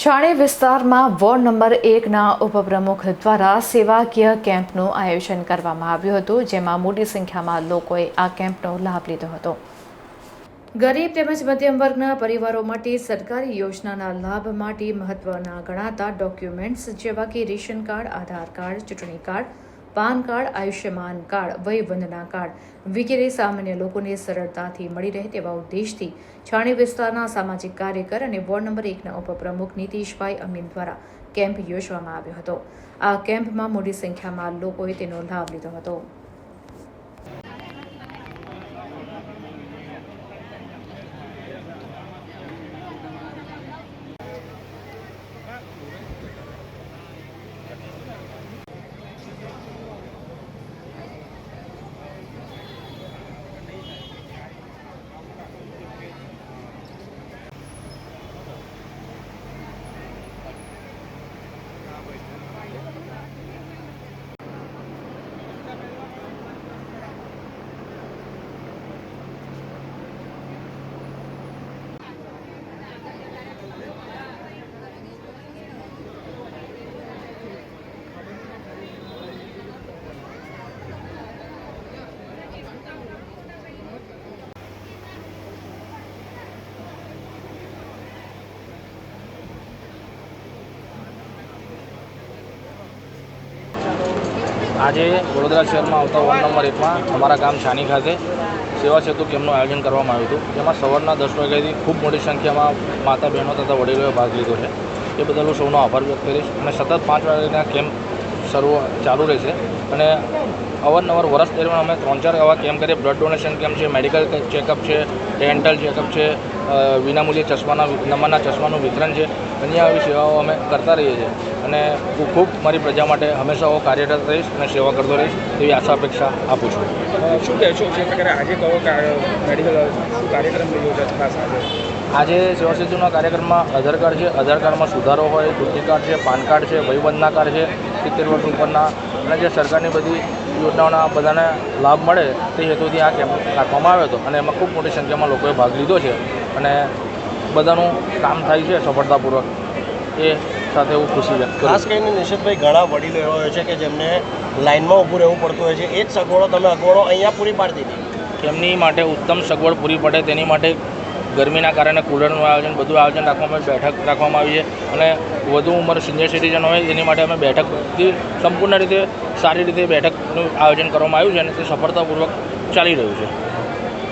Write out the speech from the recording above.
છાણી વિસ્તારમાં ward number 1ના ઉપપ્રમુખ દ્વારા સેવાકીય કેમ્પનું આયોજન કરવામાં આવ્યું હતું, જેમાં મોટી સંખ્યામાં લોકોએ આ કેમ્પનો લાભ લીધો હતો। ગરીબ તેમજ મધ્યમ વર્ગના પરિવારો માટે સરકારી યોજનાના લાભ માટે મહત્વના ગણાતા ડોક્યુમેન્ટ્સ જેવા કે રેશન કાર્ડ, આધાર કાર્ડ, ચૂંટણી card, PAN card, Ayushman card, Vayvandana card વગેરે સામાન્ય લોકોને સરળતાથી મળી રહે તેવા ઉદ્દેશથી છાણી વિસ્તારના સામાજિક કાર્યકર અને વોર્ડ નંબર 1ના ઉપપ્રમુખ નીતિશભાઈ અમીન દ્વારા કેમ્પ યોજવામાં આવ્યો હતો। આ કેમ્પમાં મોટી સંખ્યામાં લોકોએ તેનો લાભ લીધો હતો। આજે વડોદરા શહેરમાં આવતા વોર્ડ નંબર 1માં અમારા ગામ છાની ખાતે સેવા સેતુ કેમ્પનું આયોજન કરવામાં આવ્યું હતું, જેમાં સવારના 10 વાગ્યાથી ખૂબ મોટી સંખ્યામાં માતા બહેનો તથા વડીલોએ ભાગ લીધો છે। એ બદલ હું સૌનો આભાર વ્યક્ત કરીશ અને સતત 5 વાગ્યાના કેમ્પ ચાલુ રહેશે અને અવારનવાર વર્ષ દરમિયાન અમે 3-4 આવા કેમ્પ કરીએ। બ્લડ ડોનેશન કેમ્પ છે, મેડિકલ ચેકઅપ છે, ડેન્ટલ ચેકઅપ છે, વિનામૂલ્યે નંબરના ચશ્માનું વિતરણ છે, અન્ય આવી સેવાઓ અમે કરતા રહીએ છીએ અને હું ખૂબ મારી પ્રજા માટે હંમેશા હું કાર્યરત રહીશ અને સેવા કરતો રહીશ તેવી આશા અપેક્ષા આપું છું। શું કહેશો જે પ્રકારે આજે કયો મેડિકલ કાર્યક્રમ લીધો છે? ખાસ આજે સેવા સેતુના કાર્યક્રમમાં આધાર કાર્ડ છે, આધાર કાર્ડમાં સુધારો હોય, ચૂંટણી કાર્ડ છે, પાન કાર્ડ છે, વયવંદના કાર્ડ છે, 70 વર્ષ ઉપરના અને જે સરકારની બધી યોજનાઓના બધાને લાભ મળે તે હેતુથી આ કેમ્પ રાખવામાં આવ્યો હતો અને એમાં ખૂબ મોટી સંખ્યામાં લોકોએ ભાગ લીધો છે અને બધાનું કામ થાય છે સફળતાપૂર્વક, એ સાથે હું ખુશી વ્યક્ત કરું। ખાસ કરીને નિશિતભાઈ, ઘણા વડીલો એવા હોય છે કે જેમને લાઇનમાં ઊભું રહેવું પડતું હોય છે, એ જ સગવડો તમે અગવડો અહીંયા પૂરી પાડી દીધી। એમની માટે ઉત્તમ સગવડ પૂરી પડે તેની માટે ગરમીના કારણે કુલરનું આયોજન, બધું આયોજન રાખવામાં આવે, બેઠક રાખવામાં આવી છે અને વધુ ઉંમર સિનિયર સિટીઝન હોય તેની માટે અમે બેઠકથી સંપૂર્ણ રીતે સારી રીતે બેઠકનું આયોજન કરવામાં આવ્યું છે અને તે સફળતાપૂર્વક ચાલી રહ્યું છે।